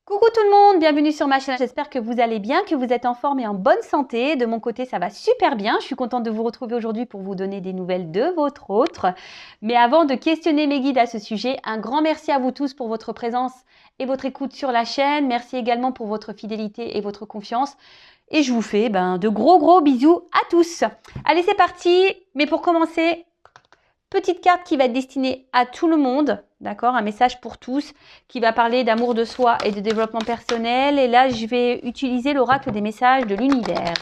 Coucou tout le monde, bienvenue sur ma chaîne. J'espère que vous allez bien, que vous êtes en forme et en bonne santé. De mon côté, ça va super bien. Je suis contente de vous retrouver aujourd'hui pour vous donner des nouvelles de votre autre. Mais avant de questionner mes guides à ce sujet, un grand merci à vous tous pour votre présence et votre écoute sur la chaîne. Merci également pour votre fidélité et votre confiance. Et je vous fais de gros bisous à tous. Allez, c'est parti. Mais pour commencer, petite carte qui va être destinée à tout le monde, d'accord? Un message pour tous qui va parler d'amour de soi et de développement personnel. Et là, je vais utiliser l'oracle des messages de l'univers.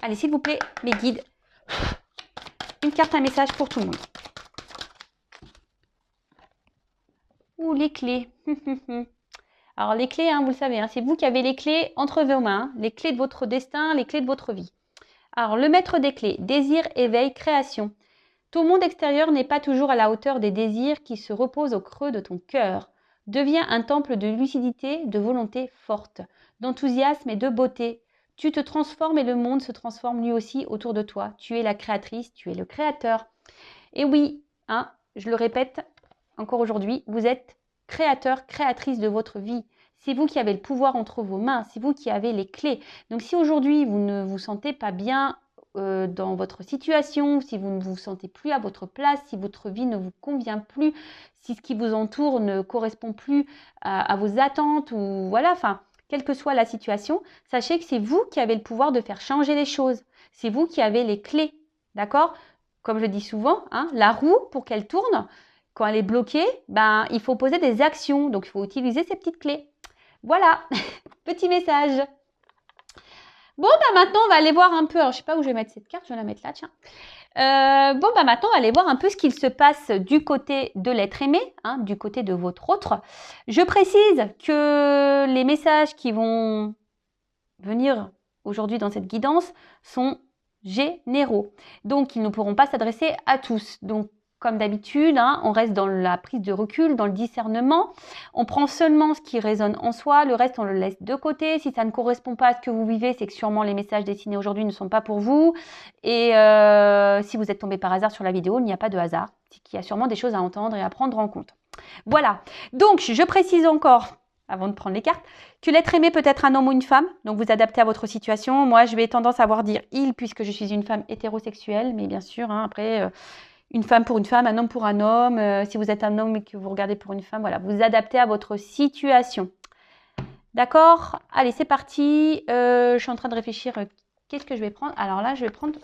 Allez, s'il vous plaît, mes guides, une carte, un message pour tout le monde. Ouh, les clés. Alors, les clés, vous le savez, c'est vous qui avez les clés entre vos mains, les clés de votre destin, les clés de votre vie. Alors, le maître des clés, désir, éveil, création. Ton monde extérieur n'est pas toujours à la hauteur des désirs qui se reposent au creux de ton cœur. Deviens un temple de lucidité, de volonté forte, d'enthousiasme et de beauté. Tu te transformes et le monde se transforme lui aussi autour de toi. Tu es la créatrice, tu es le créateur. Et oui, je le répète encore aujourd'hui, vous êtes créateur, créatrice de votre vie. C'est vous qui avez le pouvoir entre vos mains, c'est vous qui avez les clés. Donc si aujourd'hui vous ne vous sentez pas bien dans votre situation, si vous ne vous sentez plus à votre place, si votre vie ne vous convient plus, si ce qui vous entoure ne correspond plus à vos attentes, ou voilà, quelle que soit la situation, sachez que c'est vous qui avez le pouvoir de faire changer les choses. C'est vous qui avez les clés, d'accord? Comme je dis souvent, la roue, pour qu'elle tourne, quand elle est bloquée, il faut poser des actions. Donc, il faut utiliser ces petites clés. Voilà, petit message. Bon, maintenant, on va aller voir un peu. Alors, je ne sais pas où je vais mettre cette carte. Je vais la mettre là, tiens. Maintenant, on va aller voir un peu ce qu'il se passe du côté de l'être aimé, du côté de votre autre. Je précise que les messages qui vont venir aujourd'hui dans cette guidance sont généraux. Donc, ils ne pourront pas s'adresser à tous. Donc, comme d'habitude, on reste dans la prise de recul, dans le discernement. On prend seulement ce qui résonne en soi, le reste, on le laisse de côté. Si ça ne correspond pas à ce que vous vivez, c'est que sûrement les messages dessinés aujourd'hui ne sont pas pour vous. Et si vous êtes tombé par hasard sur la vidéo, il n'y a pas de hasard. C'est qu'il y a sûrement des choses à entendre et à prendre en compte. Voilà. Donc, je précise encore, avant de prendre les cartes, que l'être aimé peut être un homme ou une femme, donc vous adaptez à votre situation. Moi, je vais tendance à voir dire il, puisque je suis une femme hétérosexuelle, mais bien sûr, après, une femme pour une femme, un homme pour un homme. Si vous êtes un homme et que vous regardez pour une femme, voilà, vous adaptez à votre situation. D'accord? Allez, c'est parti. Je suis en train de réfléchir, qu'est-ce que je vais prendre? Alors là, je vais prendre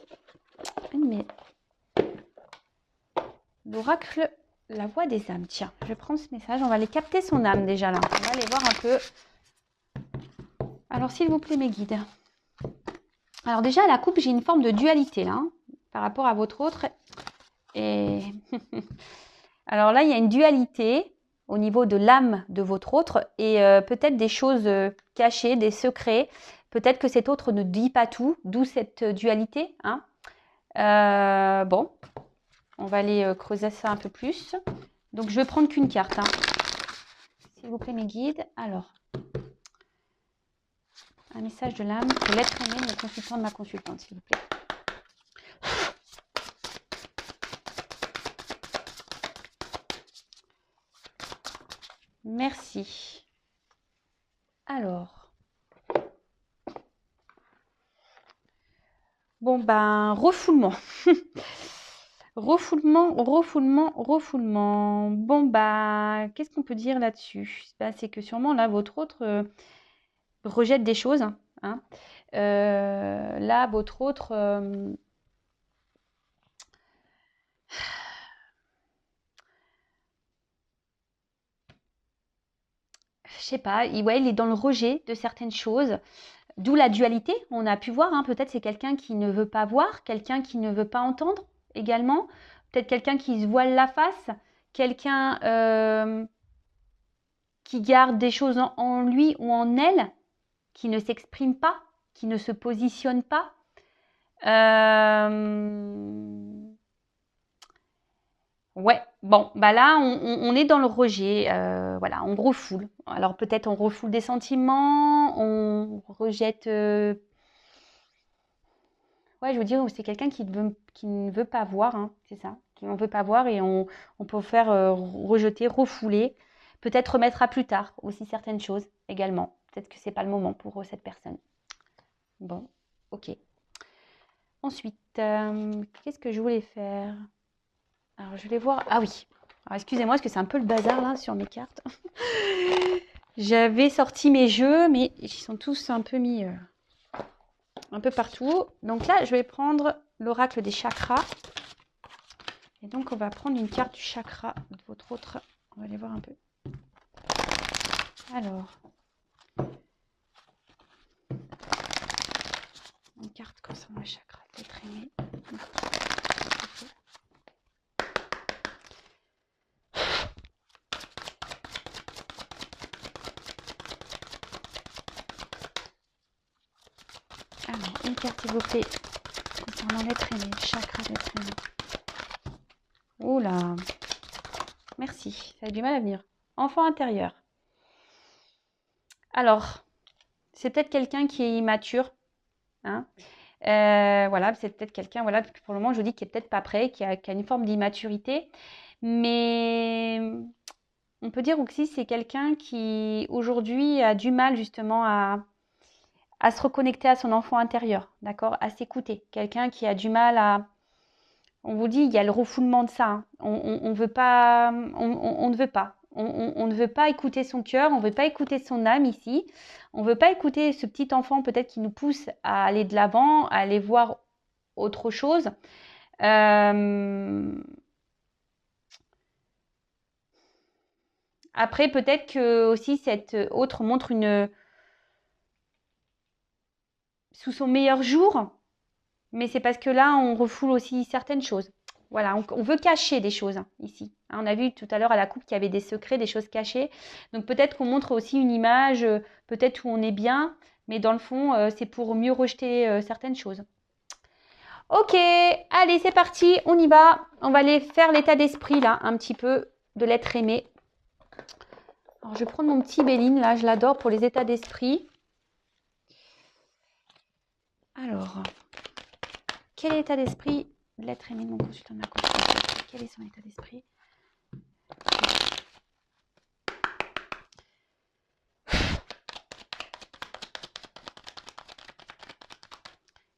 l'oracle, la voix des âmes. Tiens, je vais prendre ce message, on va aller capter son âme déjà là. On va aller voir un peu. Alors, s'il vous plaît, mes guides. Alors déjà, à la coupe, j'ai une forme de dualité là, par rapport à votre autre. Et alors là, il y a une dualité au niveau de l'âme de votre autre et peut-être des choses cachées, des secrets. Peut-être que cet autre ne dit pas tout, d'où cette dualité. Bon, on va aller creuser ça un peu plus. Donc, je vais prendre qu'une carte. S'il vous plaît, mes guides. Alors, un message de l'âme de l'être aimé de mon consultant, de ma consultante, s'il vous plaît. Merci. Alors. Bon, refoulement. Refoulement. Bon, qu'est-ce qu'on peut dire là-dessus? C'est que sûrement, là, votre autre rejette des choses. Là, votre autre... je sais pas, il est dans le rejet de certaines choses. D'où la dualité, on a pu voir, peut-être c'est quelqu'un qui ne veut pas voir, quelqu'un qui ne veut pas entendre également, peut-être quelqu'un qui se voile la face, quelqu'un qui garde des choses en lui ou en elle, qui ne s'exprime pas, qui ne se positionne pas. Ouais, bon, là, on est dans le rejet, voilà, on refoule. Alors peut-être on refoule des sentiments, on rejette... Ouais, je veux dire, c'est quelqu'un qui ne veut pas voir, c'est ça, qui ne veut pas voir et on peut faire rejeter, refouler. peut-être remettre à plus tard aussi certaines choses également. Peut-être que c'est pas le moment pour cette personne. Bon, ok. Ensuite, qu'est-ce que je voulais faire? Alors, je voulais voir... Ah oui. Alors, excusez-moi, parce que c'est un peu le bazar, là, sur mes cartes. J'avais sorti mes jeux, mais ils sont tous un peu mis un peu partout. Donc là, je vais prendre l'oracle des chakras. Et donc, on va prendre une carte du chakra de votre autre. On va aller voir un peu. Alors, une carte concernant le chakra d'être aimé. Alors, une carte, s'il vous plaît, concernant l'être aimé, le chakra d'être aimé. Oula, merci, ça a du mal à venir. Enfant intérieur. Alors, c'est peut-être quelqu'un qui est immature. Hein. Voilà, c'est peut-être quelqu'un, voilà, pour le moment, je vous dis qu'il n'est peut-être pas prêt, qui a une forme d'immaturité. Mais on peut dire aussi que c'est quelqu'un qui, aujourd'hui, a du mal justement à se reconnecter à son enfant intérieur, d'accord, à s'écouter. Quelqu'un qui a du mal à... On vous dit, il y a le refoulement de ça. Hein. On veut pas, on ne veut pas. On ne veut pas écouter son cœur, on ne veut pas écouter son âme ici. On ne veut pas écouter ce petit enfant peut-être qui nous pousse à aller de l'avant, à aller voir autre chose. Après, peut-être que aussi cette autre montre une... sous son meilleur jour, mais c'est parce que là, on refoule aussi certaines choses. Voilà, on veut cacher des choses hein, ici. Hein, on a vu tout à l'heure à la coupe qu'il y avait des secrets, des choses cachées. Donc peut-être qu'on montre aussi une image, peut-être où on est bien, mais dans le fond, c'est pour mieux rejeter certaines choses. Ok, allez, c'est parti, on y va. On va aller faire l'état d'esprit là, un petit peu de l'être aimé. Alors je vais prendre mon petit Béline là, je l'adore pour les états d'esprit. Alors, quel est l'état d'esprit de l'être aimé de mon consultant de ma consultation? Quel est son état d'esprit?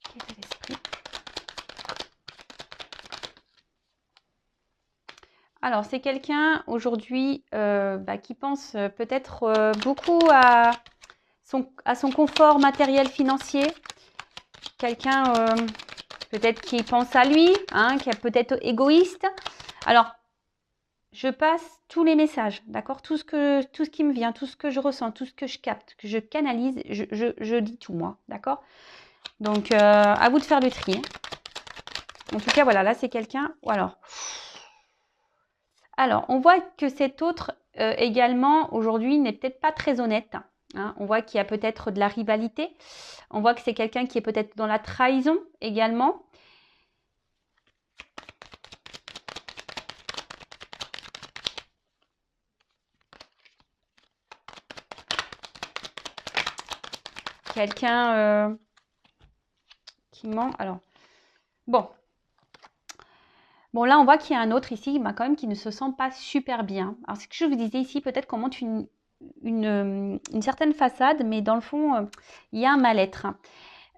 Quel état d'esprit? Alors, c'est quelqu'un aujourd'hui qui pense peut-être beaucoup à son confort matériel financier. Quelqu'un peut-être qui pense à lui, hein, qui est peut-être égoïste. Alors, je passe tous les messages, d'accord, tout ce qui me vient, tout ce que je ressens, tout ce que je capte, que je canalise, je dis tout moi, d'accord. Donc, à vous de faire le tri. Hein. En tout cas, voilà, là, c'est quelqu'un... Alors, on voit que cet autre également, aujourd'hui, n'est peut-être pas très honnête. Hein. On voit qu'il y a peut-être de la rivalité. On voit que c'est quelqu'un qui est peut-être dans la trahison également. Quelqu'un qui ment. Alors, bon, là, on voit qu'il y a un autre ici, quand même, qui ne se sent pas super bien. Alors, ce que je vous disais ici, peut-être qu'on monte une certaine façade, mais dans le fond, il y a un mal-être.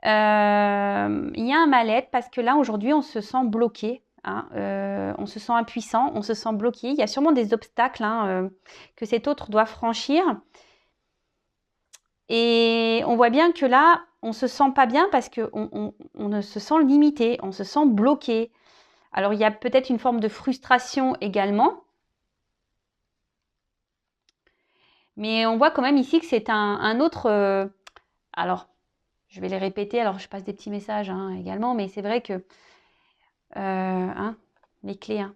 Il y a un mal-être parce que là, aujourd'hui, on se sent bloqué. Hein, on se sent impuissant, on se sent bloqué. Il y a sûrement des obstacles que cet autre doit franchir. Et on voit bien que là, on ne se sent pas bien parce qu'on on se sent limité, on se sent bloqué. Alors, il y a peut-être une forme de frustration également. Mais on voit quand même ici que c'est un autre... alors, je vais les répéter. Alors, je passe des petits messages hein, également. Mais c'est vrai que... les clés. Hein.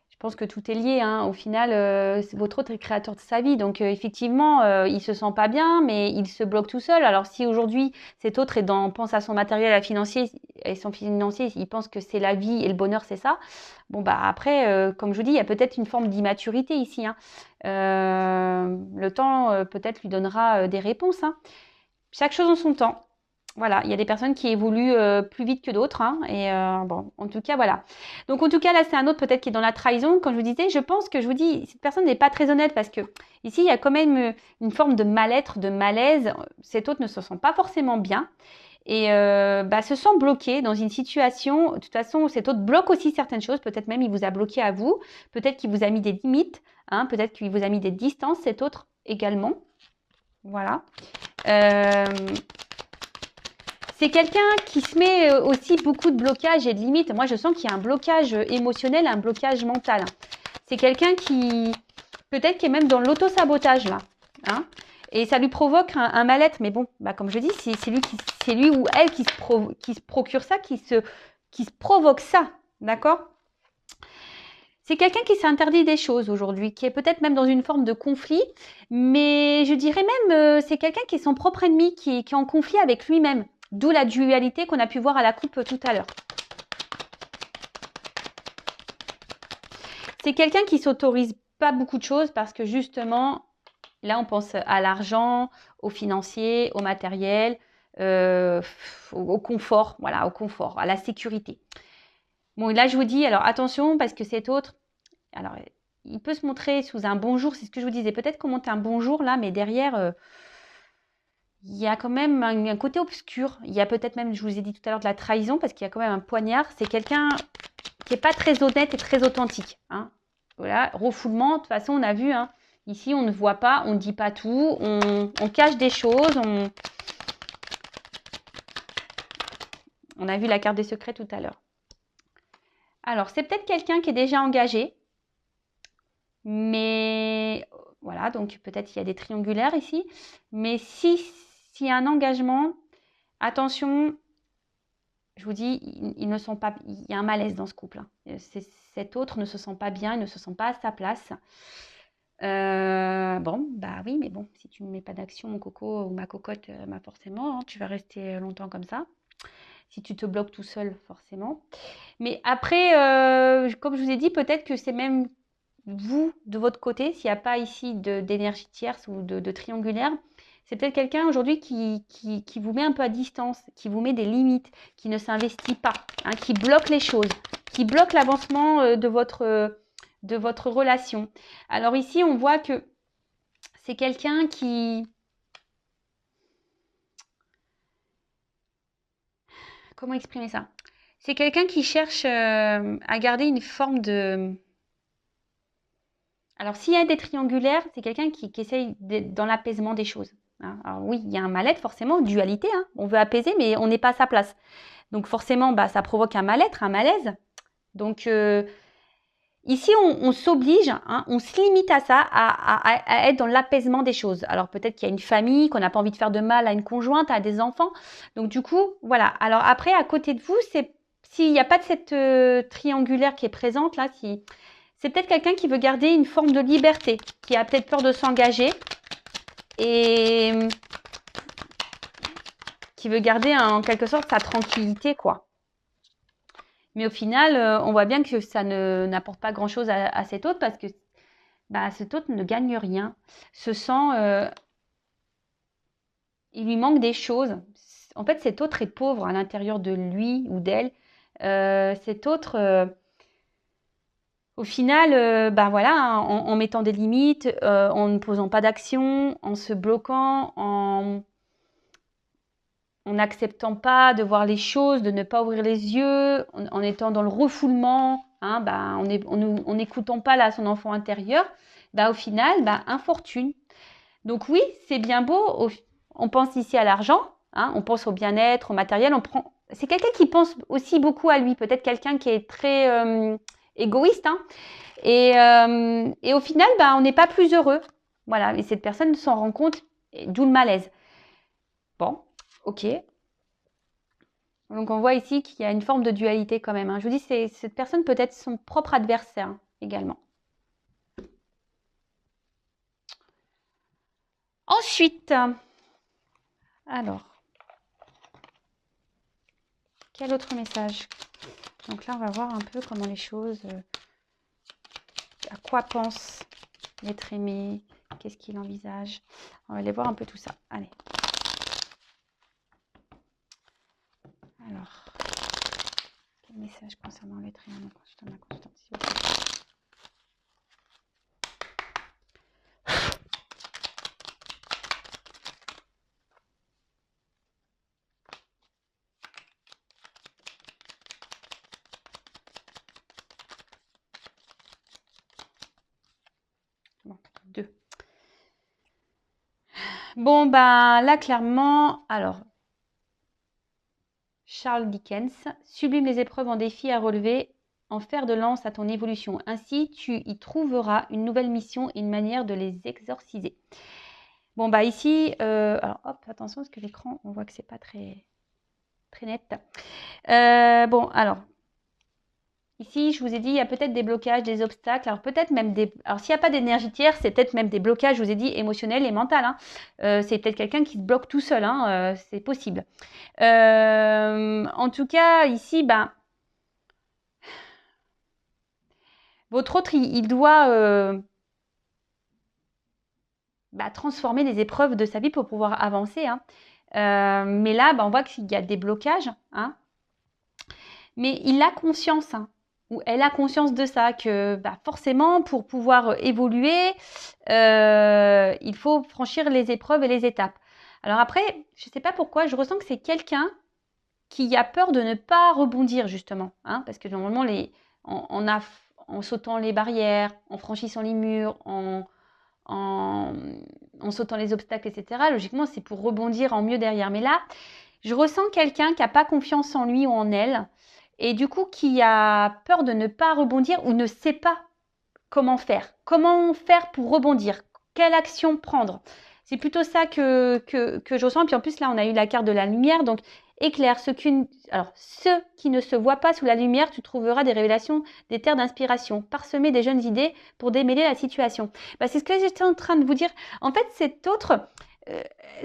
Je pense que tout est lié. Hein. Au final, votre autre est créateur de sa vie. Donc, effectivement, il ne se sent pas bien, mais il se bloque tout seul. Alors, si aujourd'hui, cet autre pense à son matériel financier et son financier, il pense que c'est la vie et le bonheur, c'est ça. Bon, bah après, comme je vous dis, il y a peut-être une forme d'immaturité ici. Hein. Le temps, peut-être, lui donnera des réponses. Hein. Chaque chose en son temps. Voilà, il y a des personnes qui évoluent plus vite que d'autres. Hein, et bon, en tout cas, voilà. Donc, en tout cas, là, c'est un autre peut-être qui est dans la trahison. Comme je vous disais, je pense que je vous dis, cette personne n'est pas très honnête parce que ici, il y a quand même une forme de mal-être, de malaise. Cet autre ne se sent pas forcément bien et se sent bloqué dans une situation. De toute façon, cet autre bloque aussi certaines choses. Peut-être même il vous a bloqué à vous. Peut-être qu'il vous a mis des limites. Hein, peut-être qu'il vous a mis des distances, cet autre également. Voilà. C'est quelqu'un qui se met aussi beaucoup de blocages et de limites. Moi, je sens qu'il y a un blocage émotionnel, un blocage mental. C'est quelqu'un qui, peut-être, qui est même dans l'auto-sabotage, là. Hein, et ça lui provoque un mal-être. Mais bon, bah, comme je dis, c'est lui ou elle qui se procure ça, qui se provoque ça. D'accord? C'est quelqu'un qui s'interdit des choses aujourd'hui, qui est peut-être même dans une forme de conflit. Mais je dirais même, c'est quelqu'un qui est son propre ennemi, qui est en conflit avec lui-même. D'où la dualité qu'on a pu voir à la coupe tout à l'heure. C'est quelqu'un qui s'autorise pas beaucoup de choses parce que justement, là on pense à l'argent, au financier, au matériel, au confort, voilà, au confort, à la sécurité. Bon, et là je vous dis, alors attention parce que cet autre, alors il peut se montrer sous un bonjour, c'est ce que je vous disais, peut-être qu'on monte un bonjour là, mais derrière... il y a quand même un côté obscur. Il y a peut-être même, je vous ai dit tout à l'heure, de la trahison, parce qu'il y a quand même un poignard. C'est quelqu'un qui n'est pas très honnête et très authentique. Hein. Voilà, refoulement, de toute façon, on a vu, hein, ici, on ne voit pas, on ne dit pas tout, on cache des choses. On a vu la carte des secrets tout à l'heure. Alors, c'est peut-être quelqu'un qui est déjà engagé, mais voilà, donc peut-être il y a des triangulaires ici. Mais s'il y a un engagement, attention, je vous dis, ils ne sont pas, il y a un malaise dans ce couple. Hein. Cet autre ne se sent pas bien, il ne se sent pas à sa place. Bon, bah oui, mais bon, si tu ne mets pas d'action, mon coco ou ma cocotte, bah forcément, hein, tu vas rester longtemps comme ça. Si tu te bloques tout seul, forcément. Mais après, comme je vous ai dit, peut-être que c'est même vous, de votre côté, s'il n'y a pas ici d'énergie tierce ou de triangulaire, c'est peut-être quelqu'un aujourd'hui qui vous met un peu à distance, qui vous met des limites, qui ne s'investit pas, hein, qui bloque les choses, qui bloque l'avancement de votre relation. Alors ici, on voit que c'est quelqu'un qui... Comment exprimer ça? C'est quelqu'un qui cherche à garder une forme de... Alors, s'il y a des triangulaires, c'est quelqu'un qui essaye d'être dans l'apaisement des choses. Hein. Alors oui, il y a un mal-être forcément, dualité. Hein. On veut apaiser, mais on n'est pas à sa place. Donc forcément, bah, ça provoque un mal-être, un malaise. Donc ici, on s'oblige, hein, on se limite à ça, à être dans l'apaisement des choses. Alors peut-être qu'il y a une famille, qu'on n'a pas envie de faire de mal à une conjointe, à des enfants. Donc du coup, voilà. Alors après, à côté de vous, s'il n'y a pas de cette triangulaire qui est présente là, c'est peut-être quelqu'un qui veut garder une forme de liberté, qui a peut-être peur de s'engager et qui veut garder en quelque sorte sa tranquillité, quoi. Mais au final, on voit bien que ça n'apporte pas grand-chose à cet autre parce que bah, cet autre ne gagne rien, se sent... il lui manque des choses. En fait, cet autre est pauvre à l'intérieur de lui ou d'elle. Cet autre... au final, bah voilà, en mettant des limites, en ne posant pas d'action, en se bloquant, en n'acceptant pas de voir les choses, de ne pas ouvrir les yeux, en étant dans le refoulement, hein, bah, en n'écoutant pas là son enfant intérieur, bah, au final, bah, infortune. Donc oui, c'est bien beau, on pense ici à l'argent, hein, on pense au bien-être, au matériel, c'est quelqu'un qui pense aussi beaucoup à lui, peut-être quelqu'un qui est très égoïste, hein, et au final, bah, on n'est pas plus heureux. Voilà, et cette personne s'en rend compte, d'où le malaise. Bon, ok. Donc on voit ici qu'il y a une forme de dualité quand même. Hein. Je vous dis, cette personne peut être son propre adversaire hein, également. Ensuite, alors, quel autre message? Donc là, on va voir un peu comment les choses, à quoi pense l'être aimé, qu'est-ce qu'il envisage. On va aller voir un peu tout ça. Allez. Alors, quel message concernant l'être humain, mon consultant, ma consultante, s'il vous plaît. Bon, 2. Bon, ben là, clairement, alors, Charles Dickens, sublime les épreuves en défis à relever, en fer de lance à ton évolution. Ainsi, tu y trouveras une nouvelle mission et une manière de les exorciser. Bon, bah ici, alors hop, attention parce que l'écran, on voit que c'est pas très net. Bon, alors, ici, je vous ai dit, il y a peut-être des blocages, des obstacles. Alors, peut-être même des. Alors, s'il n'y a pas d'énergie tierce, c'est peut-être même des blocages, je vous ai dit, émotionnels et mentaux. Hein. C'est peut-être quelqu'un qui se bloque tout seul. Hein. C'est possible. En tout cas, ici, ben, votre autre, il doit transformer les épreuves de sa vie pour pouvoir avancer. Hein. Mais là, ben, on voit qu'il y a des blocages. Hein. Mais il a conscience, hein, ou elle a conscience de ça, que forcément, pour pouvoir évoluer, il faut franchir les épreuves et les étapes. Alors après, je ne sais pas pourquoi, je ressens que c'est quelqu'un qui a peur de ne pas rebondir, justement. Hein, parce que normalement, en sautant les barrières, en franchissant les murs, en sautant les obstacles, etc., logiquement, c'est pour rebondir en mieux derrière. Mais là, je ressens quelqu'un qui n'a pas confiance en lui ou en elle, et du coup qui a peur de ne pas rebondir ou ne sait pas comment faire. Comment faire pour rebondir? Quelle action prendre? C'est plutôt ça que je ressens. Puis en plus, là, on a eu la carte de la lumière. Donc, éclaire. Ceux qui ne se voient pas sous la lumière, tu trouveras des révélations, des terres d'inspiration. Parsemer des jeunes idées pour démêler la situation. C'est ce que j'étais en train de vous dire. En fait, cet autre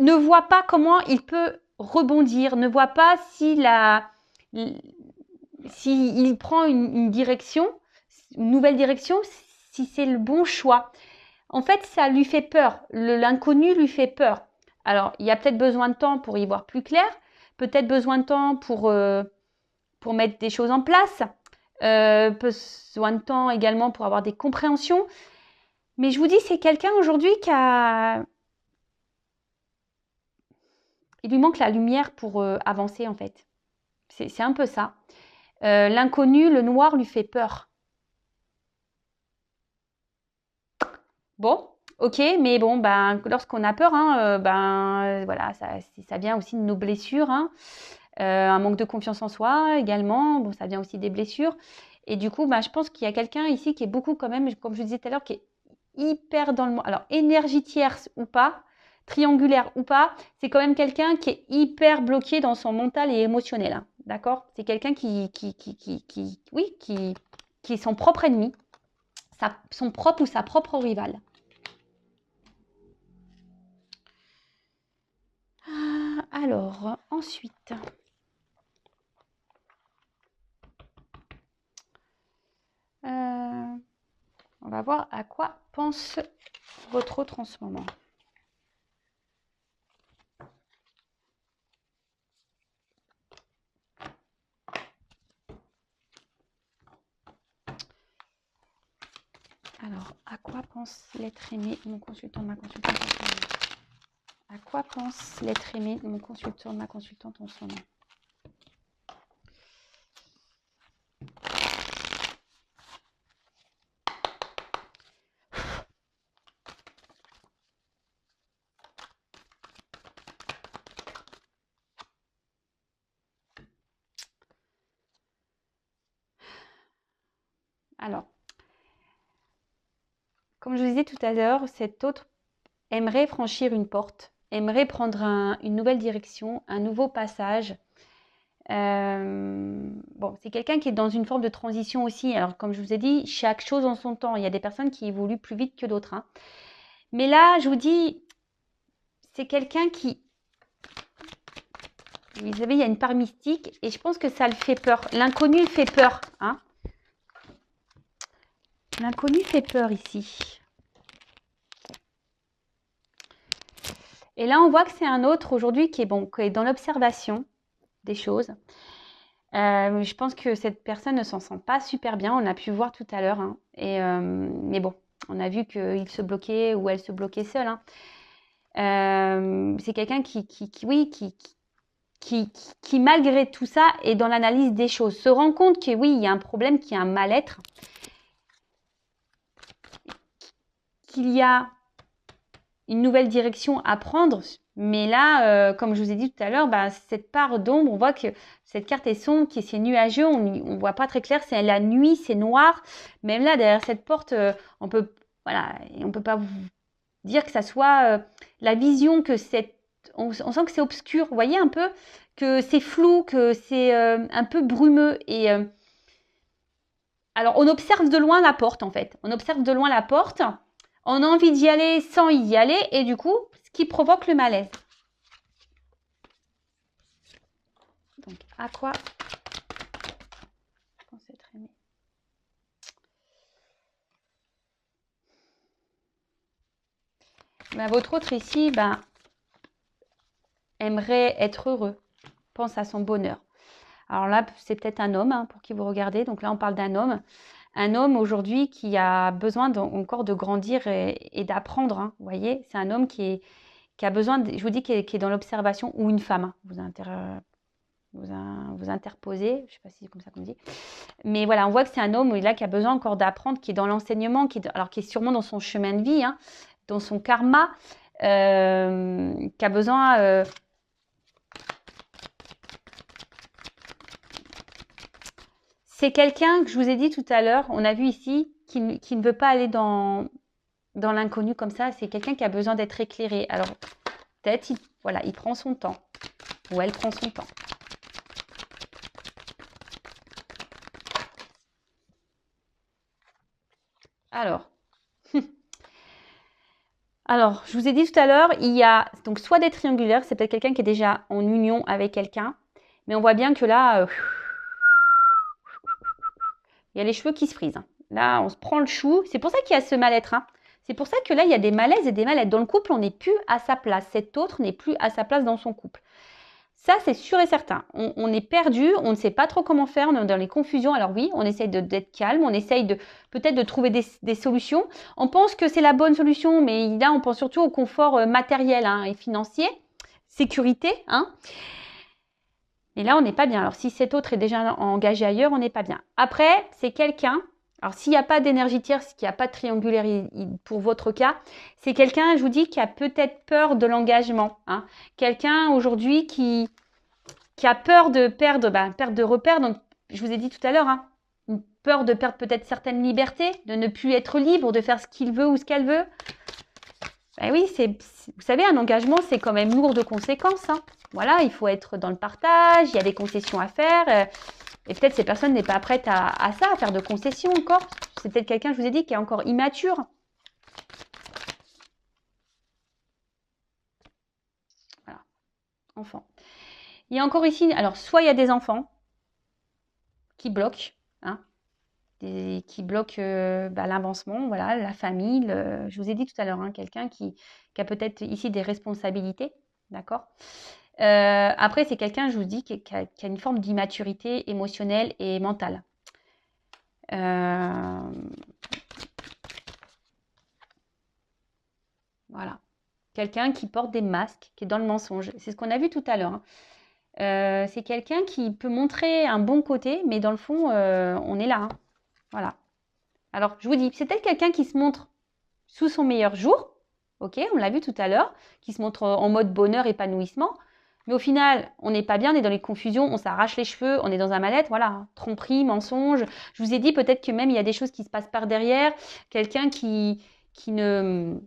ne voit pas comment il peut rebondir, ne voit pas s'il prend une direction, une nouvelle direction, si c'est le bon choix. En fait, ça lui fait peur. L'inconnu lui fait peur. Alors, il y a peut-être besoin de temps pour y voir plus clair, peut-être besoin de temps pour mettre des choses en place, besoin de temps également pour avoir des compréhensions. Mais je vous dis, c'est quelqu'un aujourd'hui il lui manque la lumière pour avancer en fait. C'est un peu ça. L'inconnu, le noir lui fait peur. Bon, ok, mais bon, lorsqu'on a peur, hein, voilà, ça vient aussi de nos blessures. Hein. Un manque de confiance en soi également, bon, ça vient aussi des blessures. Et du coup, je pense qu'il y a quelqu'un ici qui est beaucoup quand même, comme je disais tout à l'heure, qui est hyper dans le... Alors, énergie tierce ou pas, triangulaire ou pas, c'est quand même quelqu'un qui est hyper bloqué dans son mental et émotionnel. Hein, d'accord? C'est quelqu'un qui est son propre ennemi, son propre ou sa propre rivale. Alors, ensuite... on va voir à quoi pense votre autre en ce moment. Alors, à quoi pense l'être aimé, mon consultant, ma consultante en ce moment? À quoi pense l'être aimé, mon consultant, ma consultante en ce moment? Alors, comme je vous disais tout à l'heure, cet autre aimerait franchir une porte, aimerait prendre une nouvelle direction, un nouveau passage. Bon, c'est quelqu'un qui est dans une forme de transition aussi. Alors, comme je vous ai dit, chaque chose en son temps. Il y a des personnes qui évoluent plus vite que d'autres. Hein. Mais là, je vous dis, c'est quelqu'un qui... Vous savez, il y a une part mystique et je pense que ça le fait peur. L'inconnu fait peur. Hein. L'inconnu fait peur ici. Et là, on voit que c'est un autre aujourd'hui qui est dans l'observation, des choses. Je pense que cette personne ne s'en sent pas super bien. On a pu voir tout à l'heure. Hein. Mais bon, on a vu qu'il se bloquait ou elle se bloquait seule. Hein. C'est quelqu'un qui, malgré tout ça, est dans l'analyse des choses. Se rend compte que oui, il y a un problème, qu'il y a un mal-être. Qu'il y a une nouvelle direction à prendre. Mais là, comme je vous ai dit tout à l'heure, cette part d'ombre, on voit que cette carte est sombre, que c'est nuageux, on ne voit pas très clair, c'est la nuit, c'est noir. Même là, derrière cette porte, on peut pas vous dire que ça soit la vision, que on sent que c'est obscur. Vous voyez un peu que c'est flou, que c'est un peu brumeux. Et alors, on observe de loin la porte, en fait. On observe de loin la porte. On a envie d'y aller sans y aller. Et du coup, ce qui provoque le malaise. Donc, à quoi je pense être aimé. Votre autre ici, aimerait être heureux. Pense à son bonheur. Alors là, c'est peut-être un homme hein, pour qui vous regardez. Donc là, on parle d'un homme. Un homme aujourd'hui qui a besoin encore de grandir et d'apprendre. Hein, vous voyez, c'est un homme qui a besoin, je vous dis, qui est dans l'observation, ou une femme. Hein, vous interposez, je ne sais pas si c'est comme ça qu'on dit. Mais voilà, on voit que c'est un homme là, qui a besoin encore d'apprendre, qui est dans l'enseignement, qui est sûrement dans son chemin de vie, hein, dans son karma, qui a besoin... C'est quelqu'un que je vous ai dit tout à l'heure, on a vu ici, qui ne veut pas aller dans l'inconnu comme ça. C'est quelqu'un qui a besoin d'être éclairé. Alors, peut-être, il prend son temps. Ou elle prend son temps. Alors, je vous ai dit tout à l'heure, il y a donc soit des triangulaires, c'est peut-être quelqu'un qui est déjà en union avec quelqu'un. Mais on voit bien que là... il y a les cheveux qui se frisent. Hein. Là, on se prend le chou. C'est pour ça qu'il y a ce mal-être. Hein. C'est pour ça que là, il y a des malaises et des mal-être. Dans le couple, on n'est plus à sa place. Cet autre n'est plus à sa place dans son couple. Ça, c'est sûr et certain. On est perdu, on ne sait pas trop comment faire, on est dans les confusions. Alors oui, on essaye d'être calme, on essaye peut-être de trouver des solutions. On pense que c'est la bonne solution, mais là, on pense surtout au confort matériel hein, et financier, sécurité. Hein. Et là, on n'est pas bien. Alors, si cet autre est déjà engagé ailleurs, on n'est pas bien. Après, c'est quelqu'un... Alors, s'il n'y a pas d'énergie tierce, s'il n'y a pas de triangulaire pour votre cas, c'est quelqu'un, je vous dis, qui a peut-être peur de l'engagement. Hein. Quelqu'un, aujourd'hui, qui a peur de perdre de repères. Donc, je vous ai dit tout à l'heure, hein, une peur de perdre peut-être certaines libertés, de ne plus être libre, de faire ce qu'il veut ou ce qu'elle veut. Ben oui, vous savez, un engagement, c'est quand même lourd de conséquences. Hein. Voilà, il faut être dans le partage, il y a des concessions à faire. Et peut-être ces personnes n'est pas prête à ça, à faire de concessions encore. C'est peut-être quelqu'un, je vous ai dit, qui est encore immature. Voilà, enfant. Il y a encore ici, alors soit il y a des enfants qui bloquent, hein, qui bloquent l'avancement, voilà, la famille. Je vous ai dit tout à l'heure, hein, quelqu'un qui a peut-être ici des responsabilités, d'accord. Après, c'est quelqu'un, je vous dis, qui a une forme d'immaturité émotionnelle et mentale. Voilà. Quelqu'un qui porte des masques, qui est dans le mensonge. C'est ce qu'on a vu tout à l'heure. Hein. C'est quelqu'un qui peut montrer un bon côté, mais dans le fond, on est là. Hein. Voilà. Alors, je vous dis, c'est peut-être quelqu'un qui se montre sous son meilleur jour. Ok, on l'a vu tout à l'heure, qui se montre en mode bonheur, épanouissement. Mais au final, on n'est pas bien, on est dans les confusions, on s'arrache les cheveux, on est dans un mal-être, voilà, tromperie, mensonge. Je vous ai dit peut-être que même il y a des choses qui se passent par derrière, quelqu'un qui n'est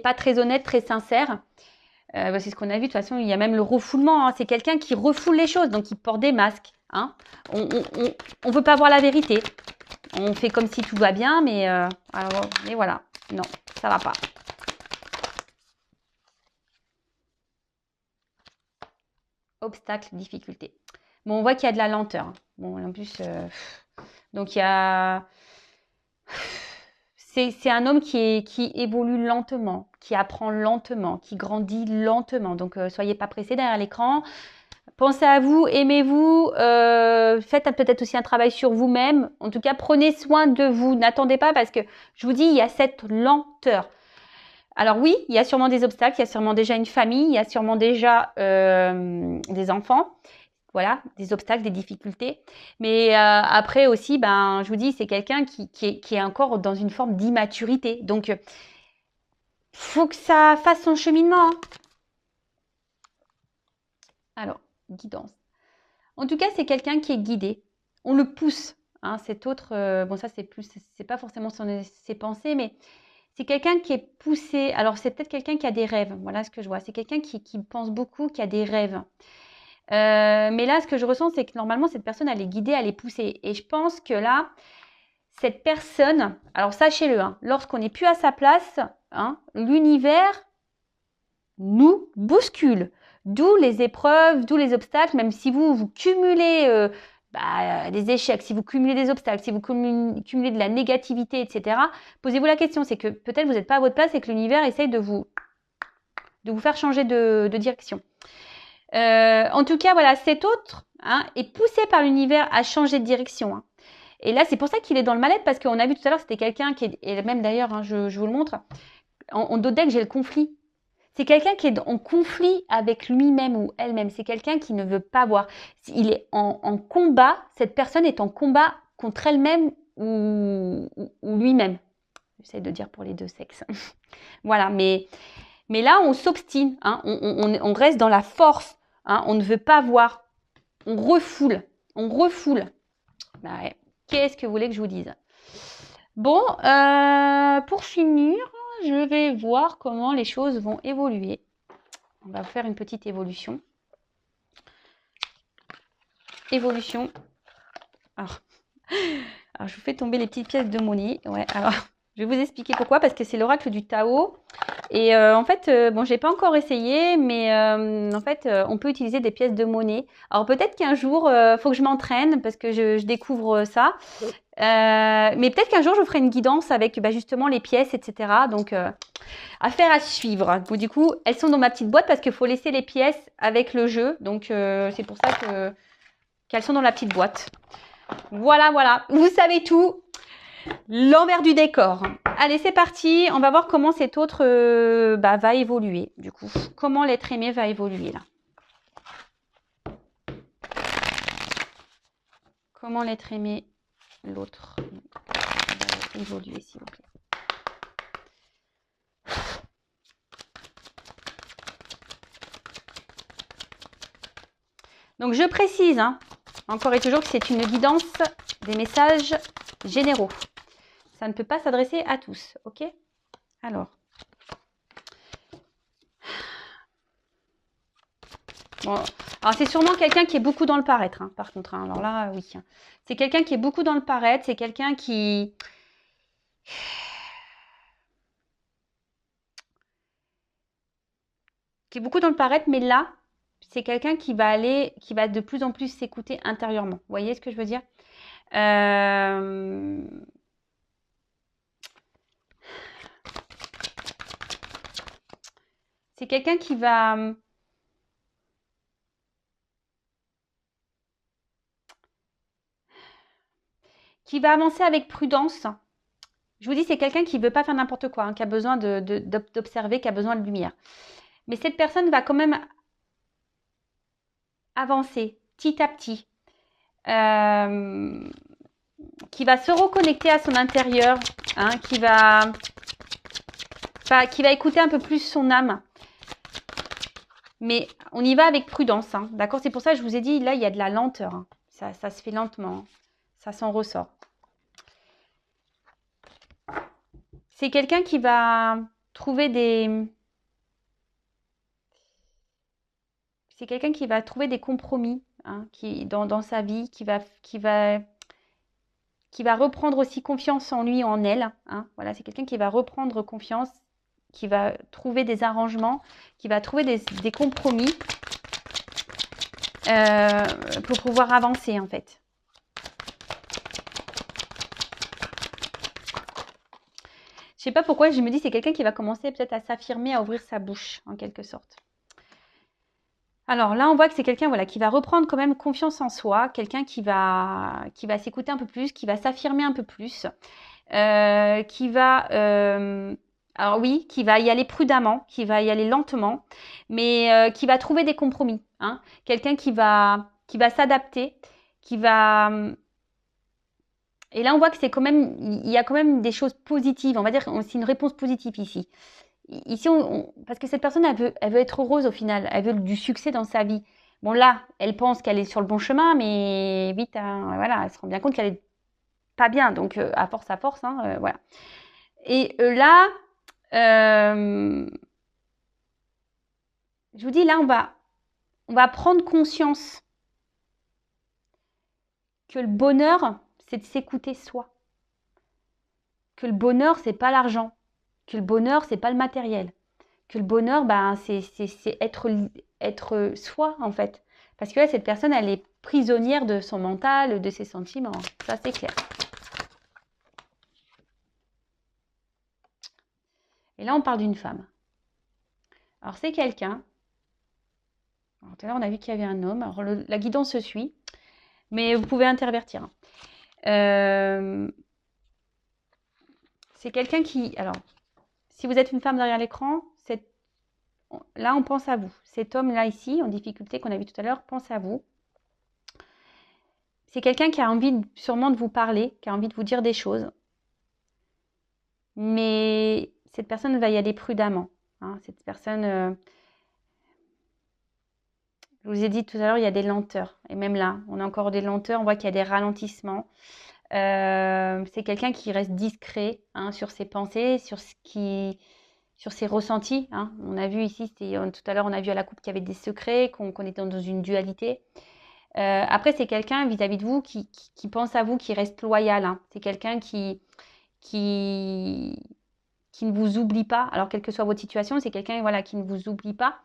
pas très honnête, très sincère. C'est ce qu'on a vu, de toute façon, il y a même le refoulement, hein. C'est quelqu'un qui refoule les choses, donc il porte des masques. Hein. On ne veut pas voir la vérité. On fait comme si tout va bien, mais voilà, non, ça va pas. Obstacle, difficulté. Bon, on voit qu'il y a de la lenteur. Bon, en plus, donc il y a... C'est un homme qui évolue lentement, qui apprend lentement, qui grandit lentement. Donc, soyez pas pressés derrière l'écran. Pensez à vous, aimez-vous, faites peut-être aussi un travail sur vous-même. En tout cas, prenez soin de vous. N'attendez pas parce que, je vous dis, il y a cette lenteur. Alors oui, il y a sûrement des obstacles, il y a sûrement déjà une famille, il y a sûrement déjà des enfants. Voilà, des obstacles, des difficultés. Mais après aussi, ben, je vous dis, c'est quelqu'un qui est encore dans une forme d'immaturité. Donc, faut que ça fasse son cheminement. Hein. Alors, guidance. En tout cas, c'est quelqu'un qui est guidé. On le pousse. Hein, cet autre, bon ça c'est pas forcément ses pensées, mais c'est quelqu'un qui est poussé. Alors c'est peut-être quelqu'un qui a des rêves. Voilà ce que je vois. C'est quelqu'un qui pense beaucoup, qui a des rêves. Mais là, ce que je ressens, c'est que normalement cette personne, elle est guidée, elle est poussée. Et je pense que là, cette personne, alors sachez-le, hein, lorsqu'on n'est plus à sa place, hein, l'univers nous bouscule. D'où les épreuves, d'où les obstacles, même si vous cumulez des échecs, si vous cumulez des obstacles, si vous cumulez de la négativité, etc. Posez-vous la question, c'est que peut-être vous n'êtes pas à votre place et que l'univers essaye de vous faire changer de direction. En tout cas, voilà, cet autre est poussé par l'univers à changer de direction. Hein. Et là, c'est pour ça qu'il est dans le mal-être, parce qu'on a vu tout à l'heure, c'était quelqu'un qui est, et même d'ailleurs, hein, je vous le montre, en dos deck, j'ai le conflit. C'est quelqu'un qui est en conflit avec lui-même ou elle-même. C'est quelqu'un qui ne veut pas voir. Il est en combat. Cette personne est en combat contre elle-même ou lui-même. J'essaie de dire pour les deux sexes. Voilà, mais là, on s'obstine. Hein, on reste dans la force. Hein, on ne veut pas voir. On refoule. On refoule. Bah ouais. Qu'est-ce que vous voulez que je vous dise? Bon, pour finir, je vais voir comment les choses vont évoluer. On va faire une petite évolution. Évolution. Alors, je vous fais tomber les petites pièces de monnaie. Ouais, alors, je vais vous expliquer pourquoi. Parce que c'est l'oracle du Tao. Et en fait, bon, j'ai pas encore essayé, mais en fait, on peut utiliser des pièces de monnaie. Alors peut-être qu'un jour, faut que je m'entraîne parce que je découvre ça. Mais peut-être qu'un jour, je ferai une guidance avec justement les pièces, etc. Donc, affaire à suivre. Bon, du coup, elles sont dans ma petite boîte parce qu'il faut laisser les pièces avec le jeu. Donc, c'est pour ça qu'elles sont dans la petite boîte. Voilà, voilà. Vous savez tout. L'envers du décor. Allez, c'est parti. On va voir comment cet autre va évoluer. Du coup, comment l'être aimé va évoluer là. Comment l'être aimé, l'autre, va évoluer, s'il vous plaît. Donc, je précise, hein, encore et toujours, que c'est une guidance des messages généraux. Ça ne peut pas s'adresser à tous, ok? Alors. Bon, alors, c'est sûrement quelqu'un qui est beaucoup dans le paraître, hein, par contre. Hein. Alors là, oui. C'est quelqu'un qui est beaucoup dans le paraître. C'est quelqu'un qui est beaucoup dans le paraître, mais là, c'est quelqu'un qui va de plus en plus s'écouter intérieurement. Vous voyez ce que je veux dire? C'est quelqu'un qui va avancer avec prudence. Je vous dis, c'est quelqu'un qui ne veut pas faire n'importe quoi, hein, qui a besoin d'observer, qui a besoin de lumière. Mais cette personne va quand même avancer petit à petit, qui va se reconnecter à son intérieur, hein, qui va écouter un peu plus son âme. Mais on y va avec prudence, hein, d'accord? C'est pour ça que je vous ai dit, là, il y a de la lenteur. Hein. Ça se fait lentement. Hein. Ça s'en ressort. C'est quelqu'un qui va trouver C'est quelqu'un qui va trouver des compromis hein, dans sa vie, qui va reprendre aussi confiance en lui, en elle. Hein. Voilà, c'est quelqu'un qui va reprendre confiance, qui va trouver des arrangements, qui va trouver des compromis pour pouvoir avancer en fait. Je sais pas pourquoi, je me dis c'est quelqu'un qui va commencer peut-être à s'affirmer, à ouvrir sa bouche en quelque sorte. Alors là, on voit que c'est quelqu'un voilà, qui va reprendre quand même confiance en soi, quelqu'un qui va s'écouter un peu plus, qui va s'affirmer un peu plus, qui va, alors oui, qui va y aller prudemment, qui va y aller lentement, mais qui va trouver des compromis. Hein. Quelqu'un qui va s'adapter, qui va... Et là, on voit que c'est quand même, il y a quand même des choses positives. On va dire que c'est une réponse positive ici. Ici, parce que cette personne, elle veut être heureuse au final. Elle veut du succès dans sa vie. Bon, là, elle pense qu'elle est sur le bon chemin, mais vite, hein, voilà, elle se rend bien compte qu'elle est pas bien. Donc, à force, hein, voilà. Et là, je vous dis, là, on va prendre conscience que le bonheur, c'est de s'écouter soi. Que le bonheur, c'est pas l'argent. Que le bonheur, c'est pas le matériel. Que le bonheur, ben, c'est être soi, en fait. Parce que là, cette personne, elle est prisonnière de son mental, de ses sentiments. Ça, c'est clair. Et là, on parle d'une femme. Alors, c'est quelqu'un. Alors, tout à l'heure, on a vu qu'il y avait un homme. Alors, la guidance se suit. Mais vous pouvez intervertir. C'est quelqu'un qui... Alors, si vous êtes une femme derrière l'écran, là, on pense à vous. Cet homme-là, ici, en difficulté qu'on a vu tout à l'heure, pense à vous. C'est quelqu'un qui a envie sûrement de vous parler, qui a envie de vous dire des choses. Mais cette personne va y aller prudemment. Hein. Cette personne, je vous ai dit tout à l'heure, il y a des lenteurs. Et même là, on a encore des lenteurs, on voit qu'il y a des ralentissements. C'est quelqu'un qui reste discret hein, sur ses pensées, sur ses ressentis. Hein. On a vu ici, tout à l'heure, on a vu à la coupe qu'il y avait des secrets, qu'on était dans une dualité. Après, c'est quelqu'un vis-à-vis de vous qui pense à vous, qui reste loyal. Hein. C'est quelqu'un qui ne vous oublie pas. Alors, quelle que soit votre situation, c'est quelqu'un voilà, qui ne vous oublie pas.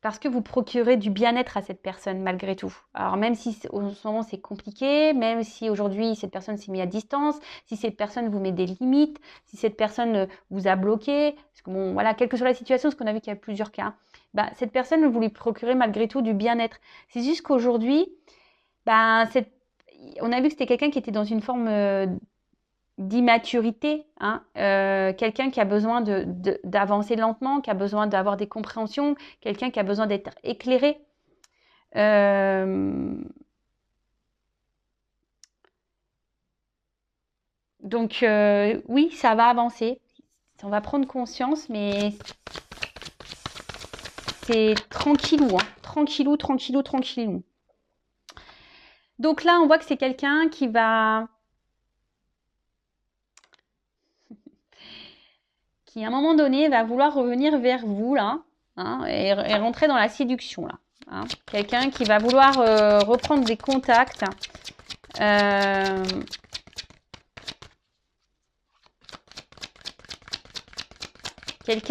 Parce que vous procurez du bien-être à cette personne malgré tout. Alors même si en ce moment c'est compliqué, même si aujourd'hui cette personne s'est mise à distance, si cette personne vous met des limites, si cette personne vous a bloqué, parce que bon voilà, quelle que soit la situation, parce qu'on a vu qu'il y a plusieurs cas, bah, cette personne vous lui procurez malgré tout du bien-être. C'est juste qu'aujourd'hui, bah, on a vu que c'était quelqu'un qui était dans une forme d'immaturité, hein, quelqu'un qui a besoin d'avancer lentement, qui a besoin d'avoir des compréhensions, quelqu'un qui a besoin d'être éclairé. Donc oui, ça va avancer, on va prendre conscience, mais c'est tranquillou, hein, tranquillou, tranquillou, tranquillou. Donc là, on voit que c'est quelqu'un qui va... qui à un moment donné va vouloir revenir vers vous là hein, et rentrer dans la séduction là. Hein. Quelqu'un qui va vouloir reprendre des contacts. C'est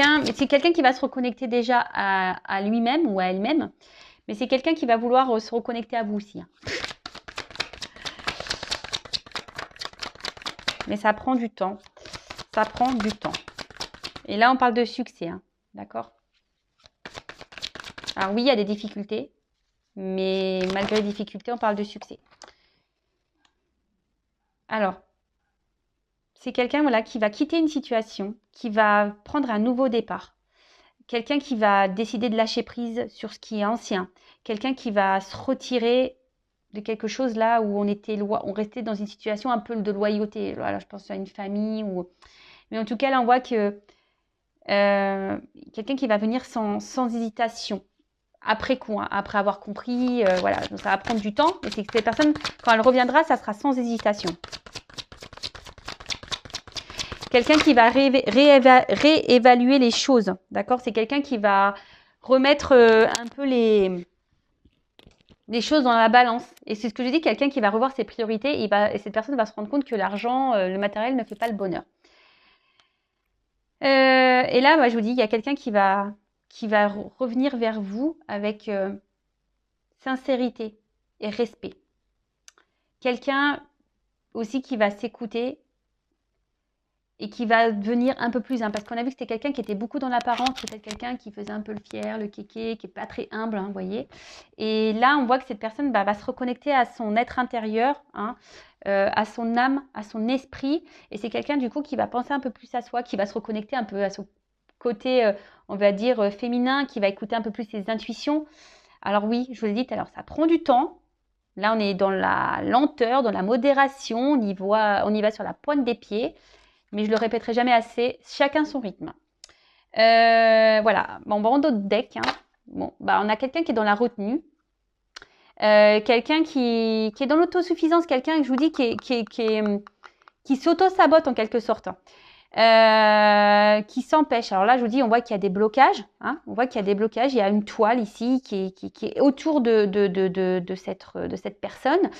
quelqu'un qui va se reconnecter déjà à lui-même ou à elle-même, mais c'est quelqu'un qui va vouloir se reconnecter à vous aussi. Hein. Mais ça prend du temps. Ça prend du temps. Et là, on parle de succès, hein, d'accord? Alors oui, il y a des difficultés, mais malgré les difficultés, on parle de succès. Alors, c'est quelqu'un voilà, qui va quitter une situation, qui va prendre un nouveau départ. Quelqu'un qui va décider de lâcher prise sur ce qui est ancien. Quelqu'un qui va se retirer de quelque chose là où on restait dans une situation un peu de loyauté. Voilà, je pense à une famille. Mais en tout cas, là, on voit que quelqu'un qui va venir sans hésitation. Après coup, hein, après avoir compris, voilà, donc ça va prendre du temps, mais c'est que cette personne, quand elle reviendra, ça sera sans hésitation. Quelqu'un qui va réévaluer les choses, d'accord? C'est quelqu'un qui va remettre un peu les choses dans la balance. Et c'est ce que je dis, quelqu'un qui va revoir ses priorités, et cette personne va se rendre compte que l'argent, le matériel ne fait pas le bonheur. Et là, je vous dis, il y a quelqu'un qui va revenir vers vous avec sincérité et respect. Quelqu'un aussi qui va s'écouter et qui va devenir un peu plus, hein, parce qu'on a vu que c'était quelqu'un qui était beaucoup dans l'apparence, peut-être quelqu'un qui faisait un peu le fier, le kéké, qui n'est pas très humble, hein, vous voyez. Et là, on voit que cette personne va se reconnecter à son être intérieur, hein, à son âme, à son esprit. Et c'est quelqu'un, du coup, qui va penser un peu plus à soi, qui va se reconnecter un peu à son côté, on va dire, féminin, qui va écouter un peu plus ses intuitions. Alors oui, je vous l'ai dit tout à l'heure, ça prend du temps. Là, on est dans la lenteur, dans la modération, on y va sur la pointe des pieds. Mais je le répéterai jamais assez, chacun son rythme. Voilà, bon, d'autres decks. Hein. Bon, on a quelqu'un qui est dans la retenue, quelqu'un qui est dans l'autosuffisance, quelqu'un que je vous dis qui s'auto-sabote en quelque sorte, qui s'empêche. Alors là, je vous dis, on voit qu'il y a des blocages. Hein, on voit qu'il y a des blocages. Il y a une toile ici qui est autour de cette personne.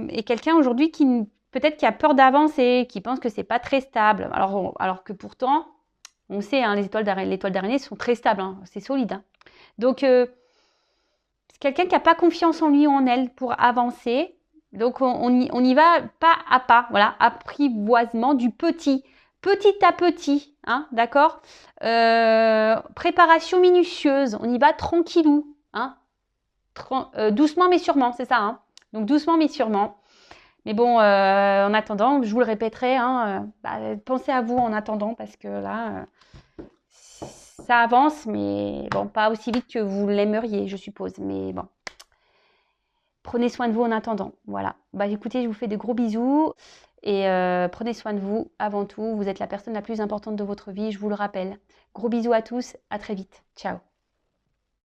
Et quelqu'un aujourd'hui qui peut-être qui a peur d'avancer, qui pense que c'est pas très stable. Alors que pourtant, on sait, hein, les toiles d'araignée sont très stables, hein, c'est solide. Hein. Donc, c'est quelqu'un qui n'a pas confiance en lui ou en elle pour avancer. Donc, on y va pas à pas, voilà, apprivoisement du petit à petit, hein, d'accord. Préparation minutieuse, on y va tranquillou, hein, doucement mais sûrement, c'est ça. Hein. Donc, doucement mais sûrement. Mais bon, en attendant, je vous le répéterai, hein, pensez à vous en attendant parce que là, ça avance, mais bon, pas aussi vite que vous l'aimeriez, je suppose. Mais bon, prenez soin de vous en attendant. Voilà. Écoutez, je vous fais de gros bisous et prenez soin de vous avant tout. Vous êtes la personne la plus importante de votre vie, je vous le rappelle. Gros bisous à tous, à très vite. Ciao.